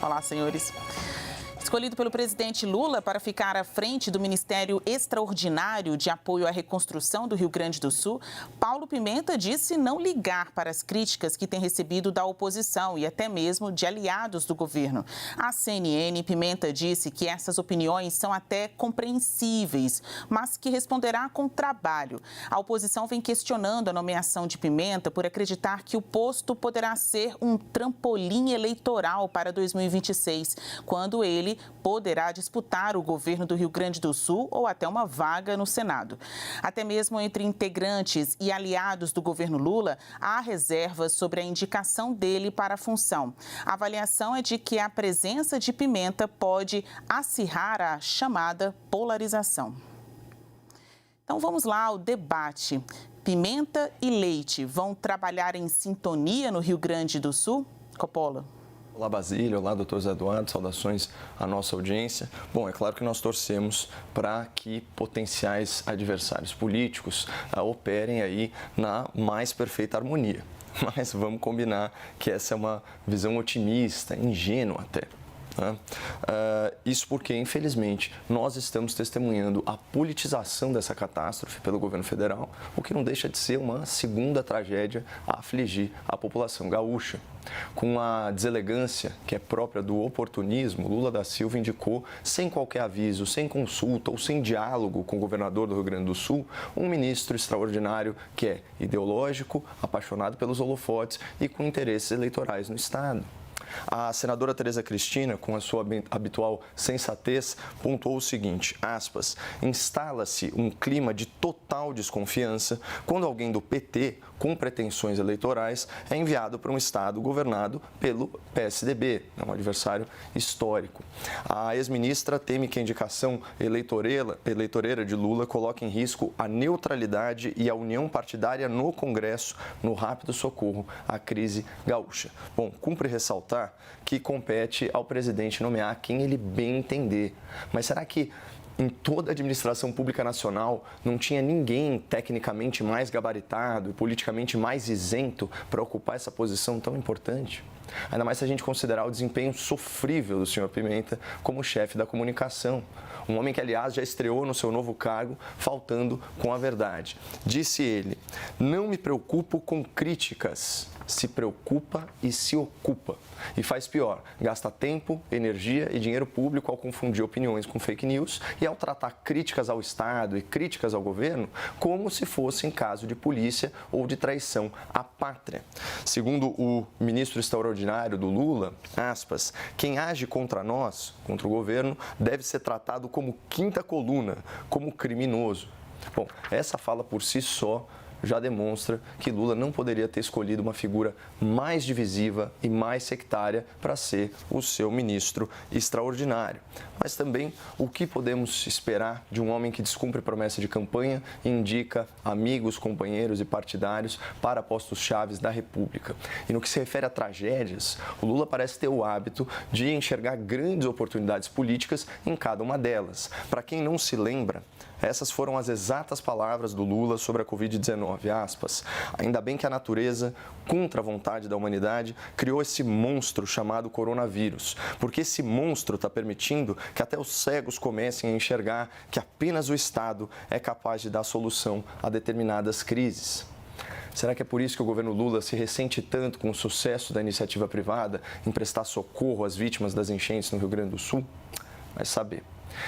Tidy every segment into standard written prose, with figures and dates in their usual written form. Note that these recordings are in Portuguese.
Olá, senhores. Escolhido pelo presidente Lula para ficar à frente do Ministério Extraordinário de Apoio à Reconstrução do Rio Grande do Sul, Paulo Pimenta disse não ligar para as críticas que tem recebido da oposição e até mesmo de aliados do governo. À CNN, Pimenta disse que essas opiniões são até compreensíveis, mas que responderá com trabalho. A oposição vem questionando a nomeação de Pimenta por acreditar que o posto poderá ser um trampolim eleitoral para 2026, quando ele poderá disputar o governo do Rio Grande do Sul ou até uma vaga no Senado. Até mesmo entre integrantes e aliados do governo Lula, há reservas sobre a indicação dele para a função. A avaliação é de que a presença de Pimenta pode acirrar a chamada polarização. Então vamos lá ao debate. Pimenta e Leite vão trabalhar em sintonia no Rio Grande do Sul? Coppola. Olá, Basílio. Olá, doutor Zé Eduardo. Saudações à nossa audiência. Bom, é claro que nós torcemos para que potenciais adversários políticos operem aí na mais perfeita harmonia. Mas vamos combinar que essa é uma visão otimista, ingênua até. Isso porque, infelizmente, nós estamos testemunhando a politização dessa catástrofe pelo governo federal, o que não deixa de ser uma segunda tragédia a afligir a população gaúcha. Com a deselegância que é própria do oportunismo, Lula da Silva indicou, sem qualquer aviso, sem consulta ou sem diálogo com o governador do Rio Grande do Sul, um ministro extraordinário que é ideológico, apaixonado pelos holofotes e com interesses eleitorais no Estado. A senadora Tereza Cristina, com a sua habitual sensatez, pontuou o seguinte, aspas, instala-se um clima de total desconfiança quando alguém do PT, com pretensões eleitorais, é enviado para um estado governado pelo PSDB, um adversário histórico. A ex-ministra teme que a indicação eleitoreira de Lula coloque em risco a neutralidade e a união partidária no Congresso no rápido socorro à crise gaúcha. Bom, cumpre ressaltar que compete ao presidente nomear quem ele bem entender. Mas será que em toda a administração pública nacional não tinha ninguém tecnicamente mais gabaritado e politicamente mais isento para ocupar essa posição tão importante? Ainda mais se a gente considerar o desempenho sofrível do senhor Pimenta como chefe da comunicação. Um homem que, aliás, já estreou no seu novo cargo, faltando com a verdade. Disse ele, não me preocupo com críticas, se preocupa e se ocupa. E faz pior, gasta tempo, energia e dinheiro público ao confundir opiniões com fake news e ao tratar críticas ao Estado e críticas ao governo como se fossem caso de polícia ou de traição à pátria. Segundo o ministro extraordinário do Lula, aspas, quem age contra nós, contra o governo, deve ser tratado como quinta coluna, como criminoso. Bom, essa fala por si só já demonstra que Lula não poderia ter escolhido uma figura mais divisiva e mais sectária para ser o seu ministro extraordinário. Mas também o que podemos esperar de um homem que descumpre promessa de campanha e indica amigos, companheiros e partidários para postos chaves da República. E no que se refere a tragédias, o Lula parece ter o hábito de enxergar grandes oportunidades políticas em cada uma delas. Para quem não se lembra, essas foram as exatas palavras do Lula sobre a Covid-19, aspas. Ainda bem que a natureza, contra a vontade da humanidade, criou esse monstro chamado coronavírus, porque esse monstro está permitindo que até os cegos comecem a enxergar que apenas o Estado é capaz de dar solução a determinadas crises. Será que é por isso que o governo Lula se ressente tanto com o sucesso da iniciativa privada em prestar socorro às vítimas das enchentes no Rio Grande do Sul? Vai saber.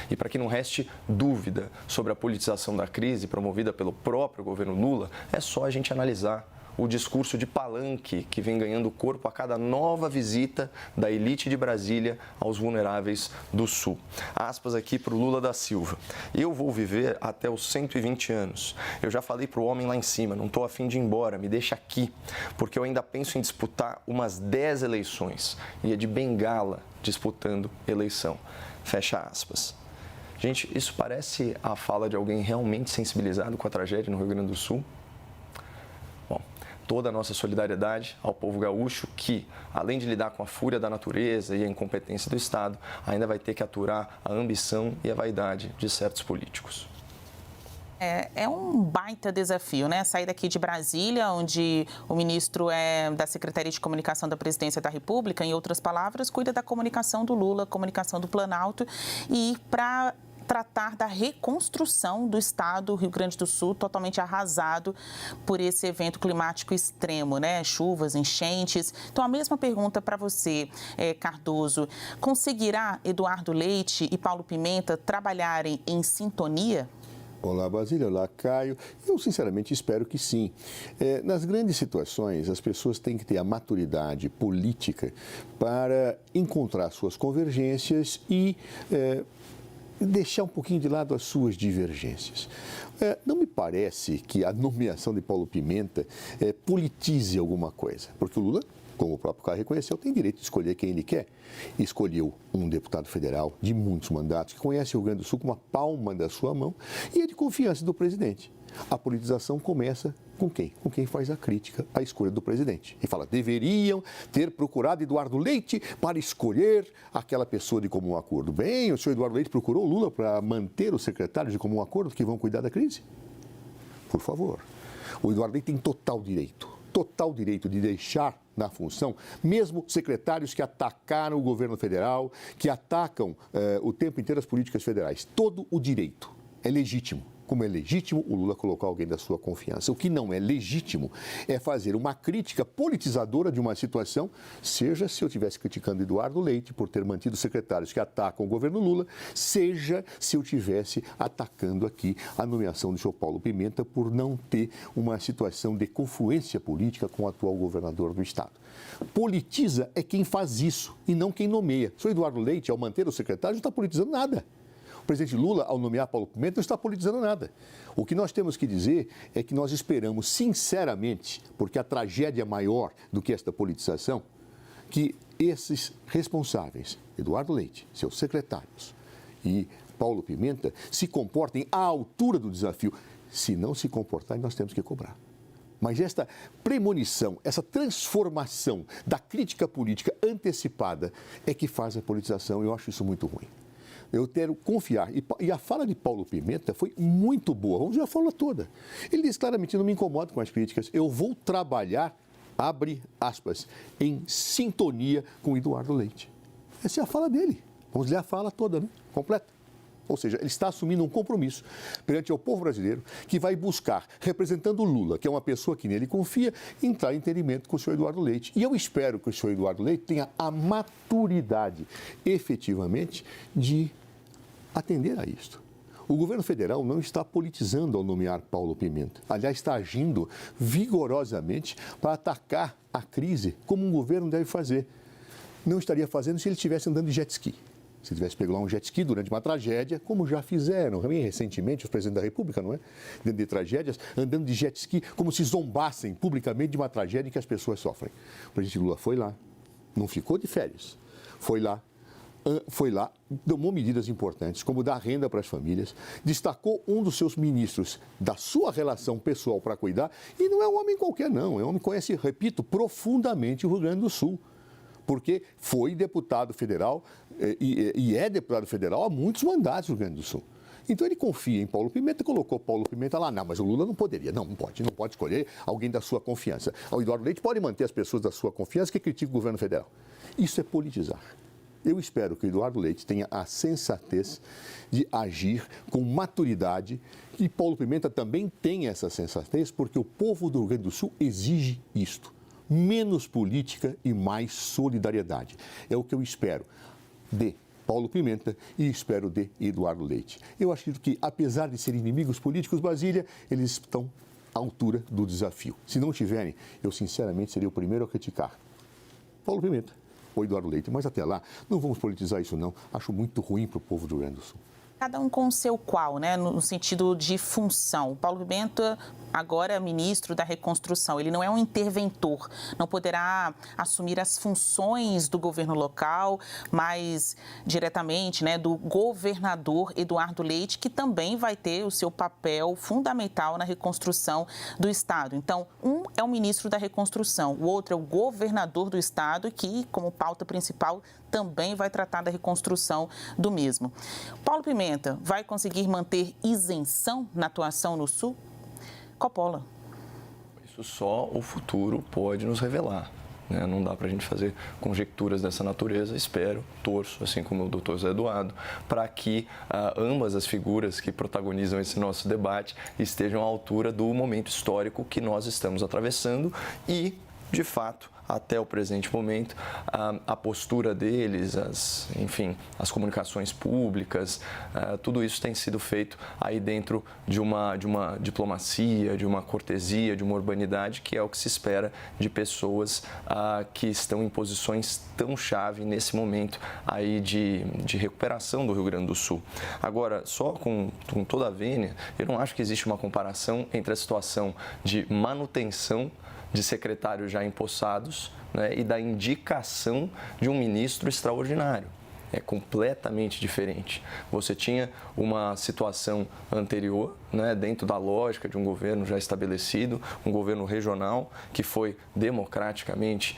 E para que não reste dúvida sobre a politização da crise promovida pelo próprio governo Lula, é só a gente analisar o discurso de palanque que vem ganhando corpo a cada nova visita da elite de Brasília aos vulneráveis do Sul. Aspas aqui para o Lula da Silva. Eu vou viver até os 120 anos. Eu já falei para o homem lá em cima, não estou a fim de ir embora, me deixa aqui, porque eu ainda penso em disputar umas 10 eleições. E é de bengala disputando eleição. Fecha aspas. Gente, isso parece a fala de alguém realmente sensibilizado com a tragédia no Rio Grande do Sul? Bom, toda a nossa solidariedade ao povo gaúcho que, além de lidar com a fúria da natureza e a incompetência do Estado, ainda vai ter que aturar a ambição e a vaidade de certos políticos. É um baita desafio, né? Sair daqui de Brasília, onde o ministro é da Secretaria de Comunicação da Presidência da República, em outras palavras, cuida da comunicação do Lula, comunicação do Planalto, e ir para tratar da reconstrução do estado do Rio Grande do Sul, totalmente arrasado por esse evento climático extremo, né? Chuvas, enchentes. Então, a mesma pergunta para você, Cardoso. Conseguirá Eduardo Leite e Paulo Pimenta trabalharem em sintonia? Olá, Basília. Olá, Caio. Eu, sinceramente, espero que sim. Nas grandes situações, as pessoas têm que ter a maturidade política para encontrar suas convergências e deixar um pouquinho de lado as suas divergências. Não me parece que a nomeação de Paulo Pimenta politize alguma coisa, porque o Lula, como o próprio Caio reconheceu, tem direito de escolher quem ele quer. Escolheu um deputado federal de muitos mandatos, que conhece o Rio Grande do Sul com uma palma da sua mão e é de confiança do presidente. A politização começa com quem? Com quem faz a crítica à escolha do presidente. E fala, deveriam ter procurado Eduardo Leite para escolher aquela pessoa de comum acordo. Bem, o senhor Eduardo Leite procurou o Lula para manter os secretários de comum acordo que vão cuidar da crise? Por favor. O Eduardo Leite tem total direito de deixar na função, mesmo secretários que atacaram o governo federal, que atacam o tempo inteiro as políticas federais. Todo o direito é legítimo. Como é legítimo o Lula colocar alguém da sua confiança. O que não é legítimo é fazer uma crítica politizadora de uma situação, seja se eu estivesse criticando Eduardo Leite por ter mantido secretários que atacam o governo Lula, seja se eu estivesse atacando aqui a nomeação do senhor Paulo Pimenta por não ter uma situação de confluência política com o atual governador do estado. Politiza é quem faz isso e não quem nomeia. O senhor Eduardo Leite, ao manter o secretário, não está politizando nada. O presidente Lula, ao nomear Paulo Pimenta, não está politizando nada. O que nós temos que dizer é que nós esperamos, sinceramente, porque a tragédia é maior do que esta politização, que esses responsáveis, Eduardo Leite, seus secretários e Paulo Pimenta, se comportem à altura do desafio. Se não se comportarem, nós temos que cobrar. Mas esta premonição, essa transformação da crítica política antecipada é que faz a politização. Eu acho isso muito ruim. Eu quero confiar. E a fala de Paulo Pimenta foi muito boa. Vamos ver a fala toda. Ele diz claramente, não me incomodo com as críticas, eu vou trabalhar, abre aspas, em sintonia com Eduardo Leite. Essa é a fala dele. Vamos ler a fala toda, né? Completa. Ou seja, ele está assumindo um compromisso perante o povo brasileiro que vai buscar, representando o Lula, que é uma pessoa que nele confia, entrar em entendimento com o senhor Eduardo Leite. E eu espero que o senhor Eduardo Leite tenha a maturidade, efetivamente, de atender a isto. O governo federal não está politizando ao nomear Paulo Pimenta. Aliás, está agindo vigorosamente para atacar a crise, como um governo deve fazer. Não estaria fazendo se ele estivesse andando de jet ski. Se tivesse pego lá um jet ski durante uma tragédia, como já fizeram também recentemente os presidentes da República, não é? Dentro de tragédias, andando de jet ski, como se zombassem publicamente de uma tragédia em que as pessoas sofrem. O presidente Lula foi lá, não ficou de férias, foi lá, tomou medidas importantes, como dar renda para as famílias, destacou um dos seus ministros da sua relação pessoal para cuidar, e não é um homem qualquer, não, é um homem que conhece, repito, profundamente o Rio Grande do Sul. Porque foi deputado federal e é deputado federal há muitos mandatos no Rio Grande do Sul. Então ele confia em Paulo Pimenta e colocou Paulo Pimenta lá. Não, mas o Lula não poderia. Não pode escolher alguém da sua confiança. O Eduardo Leite pode manter as pessoas da sua confiança que criticam o governo federal. Isso é politizar. Eu espero que o Eduardo Leite tenha a sensatez de agir com maturidade e Paulo Pimenta também tenha essa sensatez, porque o povo do Rio Grande do Sul exige isto. Menos política e mais solidariedade. É o que eu espero de Paulo Pimenta e espero de Eduardo Leite. Eu acredito que, apesar de serem inimigos políticos, Basília, eles estão à altura do desafio. Se não tiverem, eu sinceramente seria o primeiro a criticar Paulo Pimenta ou Eduardo Leite. Mas até lá, não vamos politizar isso não. Acho muito ruim para o povo do Rio Grande do Sul. Cada um com o seu qual, né? No sentido de função. O Paulo Pimenta agora é ministro da Reconstrução, ele não é um interventor, não poderá assumir as funções do governo local, mas diretamente, né, do governador Eduardo Leite, que também vai ter o seu papel fundamental na reconstrução do Estado. Então, um é o ministro da Reconstrução, o outro é o governador do Estado, que, como pauta principal, também vai tratar da reconstrução do mesmo. Paulo Pimenta vai conseguir manter isenção na atuação no Sul? Coppola. Isso só o futuro pode nos revelar. Né? Não dá para a gente fazer conjecturas dessa natureza. Espero, torço, assim como o doutor Zé Eduardo, para que ambas as figuras que protagonizam esse nosso debate estejam à altura do momento histórico que nós estamos atravessando e, de fato, até o presente momento, a postura deles, as comunicações públicas, tudo isso tem sido feito aí dentro de uma diplomacia, de uma cortesia, de uma urbanidade, que é o que se espera de pessoas que estão em posições tão chave nesse momento aí de recuperação do Rio Grande do Sul. Agora, só com toda a vênia, eu não acho que existe uma comparação entre a situação de manutenção de secretários já empossados, né, e da indicação de um ministro extraordinário. É completamente diferente. Você tinha uma situação anterior, né, dentro da lógica de um governo já estabelecido, um governo regional que foi democraticamente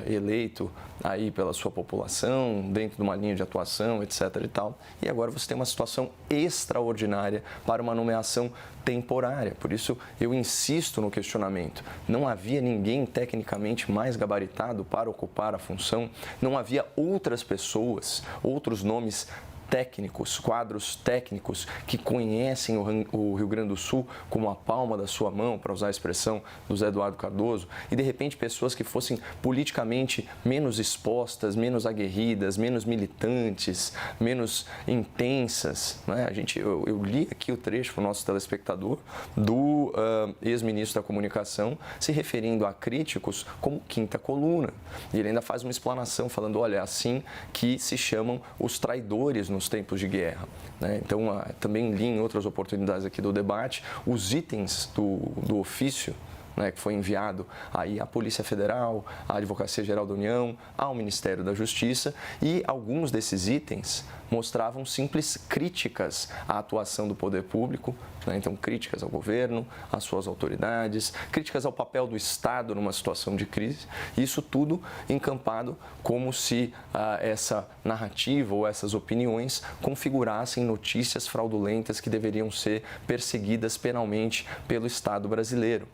eleito aí pela sua população, dentro de uma linha de atuação, etc. e tal. E agora você tem uma situação extraordinária para uma nomeação temporária. Por isso, eu insisto no questionamento. Não havia ninguém tecnicamente mais gabaritado para ocupar a função, não havia outras pessoas, outros nomes técnicos, quadros técnicos que conhecem o Rio Grande do Sul como a palma da sua mão, para usar a expressão do Zé Eduardo Cardoso, e de repente pessoas que fossem politicamente menos expostas, menos aguerridas, menos militantes, menos intensas. Né? Eu li aqui o trecho para o nosso telespectador do ex-ministro da Comunicação se referindo a críticos como quinta coluna. E ele ainda faz uma explanação falando, olha, é assim que se chamam os traidores nos tempos de guerra. Né? Então, também li em outras oportunidades aqui do debate os itens do ofício, né, que foi enviado aí à Polícia Federal, à Advocacia Geral da União, ao Ministério da Justiça, e alguns desses itens mostravam simples críticas à atuação do poder público, né? Então críticas ao governo, às suas autoridades, críticas ao papel do Estado numa situação de crise, isso tudo encampado como se essa narrativa ou essas opiniões configurassem notícias fraudulentas que deveriam ser perseguidas penalmente pelo Estado brasileiro.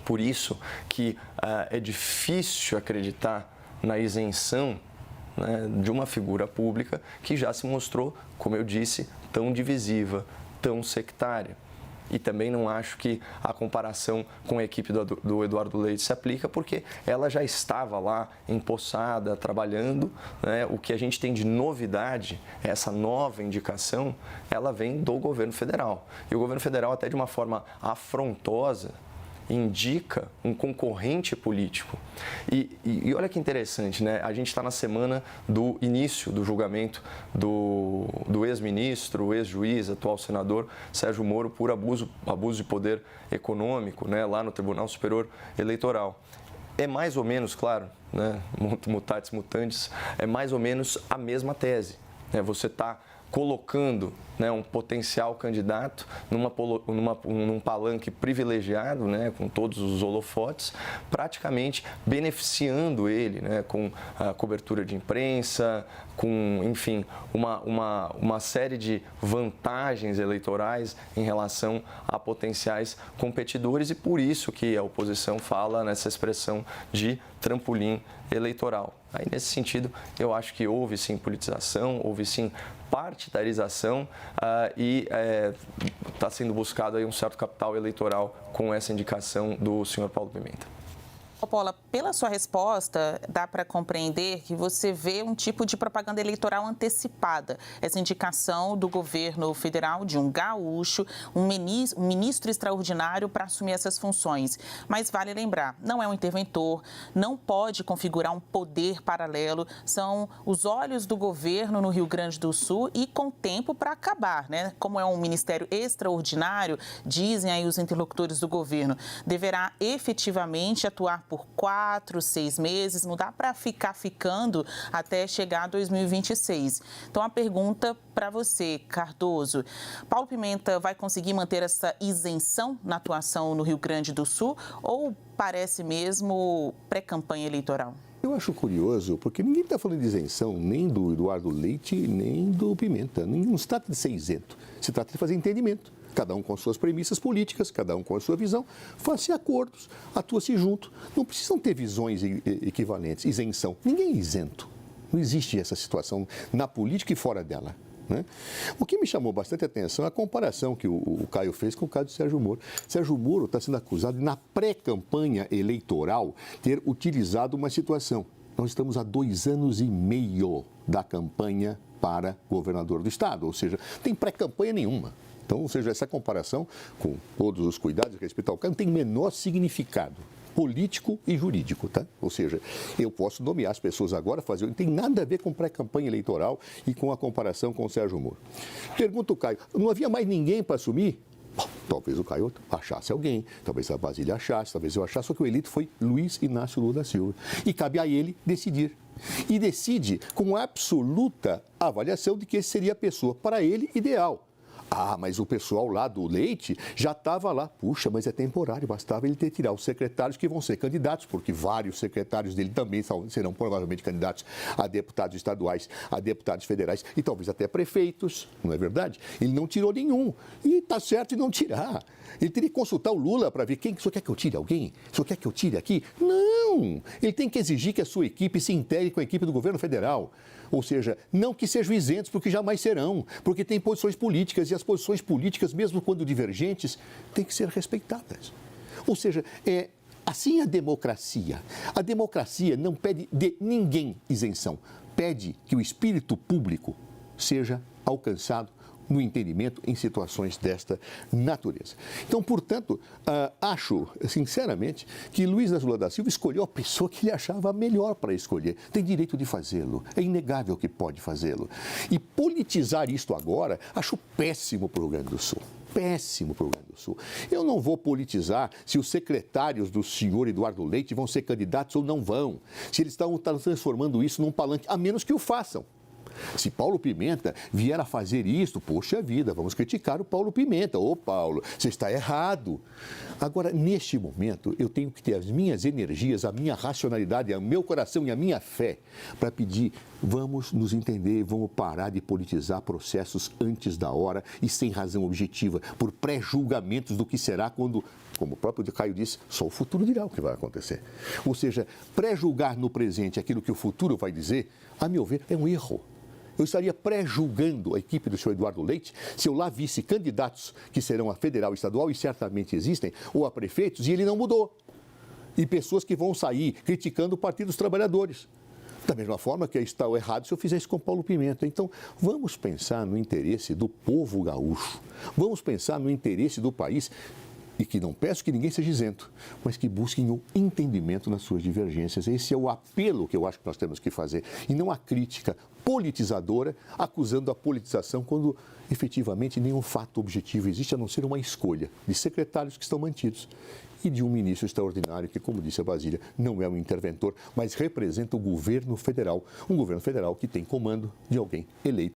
Por isso que é difícil acreditar na isenção, né, de uma figura pública que já se mostrou, como eu disse, tão divisiva, tão sectária. E também não acho que a comparação com a equipe do Eduardo Leite se aplica, porque ela já estava lá empossada, trabalhando, né? O que a gente tem de novidade, essa nova indicação, ela vem do governo federal. E o governo federal, até de uma forma afrontosa, indica um concorrente político. E olha que interessante, né? A gente está na semana do início do julgamento do ex-ministro, ex-juiz, atual senador Sérgio Moro por abuso de poder econômico, né? Lá no Tribunal Superior Eleitoral. É mais ou menos, claro, né? Mutatis mutandis, é mais ou menos a mesma tese. Né? Você está colocando, né, um potencial candidato num palanque privilegiado, né, com todos os holofotes, praticamente beneficiando ele, né, com a cobertura de imprensa, com, enfim, uma série de vantagens eleitorais em relação a potenciais competidores, e por isso que a oposição fala nessa expressão de trampolim eleitoral. Aí, nesse sentido, eu acho que houve sim politização, houve sim partidarização e está sendo buscado aí um certo capital eleitoral com essa indicação do senhor Paulo Pimenta. Paula, pela sua resposta, dá para compreender que você vê um tipo de propaganda eleitoral antecipada. Essa indicação do governo federal de um gaúcho, um ministro extraordinário para assumir essas funções. Mas vale lembrar, não é um interventor, não pode configurar um poder paralelo, são os olhos do governo no Rio Grande do Sul e com tempo para acabar, né? Como é um ministério extraordinário, dizem aí os interlocutores do governo, deverá efetivamente atuar por 4, 6 meses, não dá para ficando até chegar a 2026. Então, a pergunta para você, Cardoso, Paulo Pimenta vai conseguir manter essa isenção na atuação no Rio Grande do Sul ou parece mesmo pré-campanha eleitoral? Eu acho curioso, porque ninguém está falando de isenção, nem do Eduardo Leite, nem do Pimenta. Não se trata de ser isento, se trata de fazer entendimento. Cada um com suas premissas políticas, cada um com a sua visão, faz-se acordos, atua-se junto. Não precisam ter visões equivalentes, isenção. Ninguém é isento. Não existe essa situação na política e fora dela. Né? O que me chamou bastante atenção é a comparação que o Caio fez com o caso de Sérgio Moro. Sérgio Moro está sendo acusado de, na pré-campanha eleitoral, ter utilizado uma situação. Nós estamos há 2 anos e meio da campanha para governador do estado, ou seja, não tem pré-campanha nenhuma. Então, ou seja, essa comparação, com todos os cuidados e respeito ao caso, não tem menor significado político e jurídico, tá? Ou seja, eu posso nomear as pessoas agora, não tem nada a ver com pré-campanha eleitoral e com a comparação com o Sérgio Moro. Pergunta o Caio, não havia mais ninguém para assumir? Bom, talvez o Caio achasse alguém, talvez a Basília achasse, talvez eu achasse, só que o eleito foi Luiz Inácio Lula da Silva. E cabe a ele decidir. E decide com absoluta avaliação de que esse seria a pessoa, para ele, ideal. Ah, mas o pessoal lá do Leite já estava lá. Puxa, mas é temporário, bastava ele ter tirado os secretários que vão ser candidatos, porque vários secretários dele também serão provavelmente candidatos a deputados estaduais, a deputados federais e talvez até prefeitos, não é verdade? Ele não tirou nenhum. E está certo em não tirar. Ele teria que consultar o Lula para ver quem. O senhor quer que eu tire alguém? O senhor quer que eu tire aqui? Não! Ele tem que exigir que a sua equipe se integre com a equipe do governo federal. Ou seja, não que sejam isentos, porque jamais serão, porque tem posições políticas e as posições políticas, mesmo quando divergentes, têm que ser respeitadas. Ou seja, assim a democracia. A democracia não pede de ninguém isenção, pede que o espírito público seja alcançado no entendimento em situações desta natureza. Então, portanto, acho, sinceramente, que Luiz Inácio Lula da Silva escolheu a pessoa que ele achava melhor para escolher. Tem direito de fazê-lo, é inegável que pode fazê-lo. E politizar isto agora, acho péssimo para o Rio Grande do Sul. Péssimo para o Rio Grande do Sul. Eu não vou politizar se os secretários do senhor Eduardo Leite vão ser candidatos ou não vão. Se eles estão transformando isso num palanque, a menos que o façam. Se Paulo Pimenta vier a fazer isto, poxa vida, vamos criticar o Paulo Pimenta. Ô Paulo, você está errado. Agora, neste momento, eu tenho que ter as minhas energias, a minha racionalidade, o meu coração e a minha fé para pedir, vamos nos entender, vamos parar de politizar processos antes da hora e sem razão objetiva, por pré-julgamentos do que será quando, como o próprio Caio disse, só o futuro dirá o que vai acontecer. Ou seja, pré-julgar no presente aquilo que o futuro vai dizer, a meu ver, é um erro. Eu estaria pré-julgando a equipe do senhor Eduardo Leite se eu lá visse candidatos que serão a federal e estadual, e certamente existem, ou a prefeitos, e ele não mudou. E pessoas que vão sair criticando o Partido dos Trabalhadores. Da mesma forma que está errado se eu fizer isso com Paulo Pimenta. Então, vamos pensar no interesse do povo gaúcho. Vamos pensar no interesse do país. E que não peço que ninguém seja isento, mas que busquem o entendimento nas suas divergências. Esse é o apelo que eu acho que nós temos que fazer. E não a crítica politizadora, acusando a politização quando efetivamente nenhum fato objetivo existe, a não ser uma escolha de secretários que estão mantidos e de um ministro extraordinário que, como disse a Basília, não é um interventor, mas representa o governo federal. Um governo federal que tem comando de alguém eleito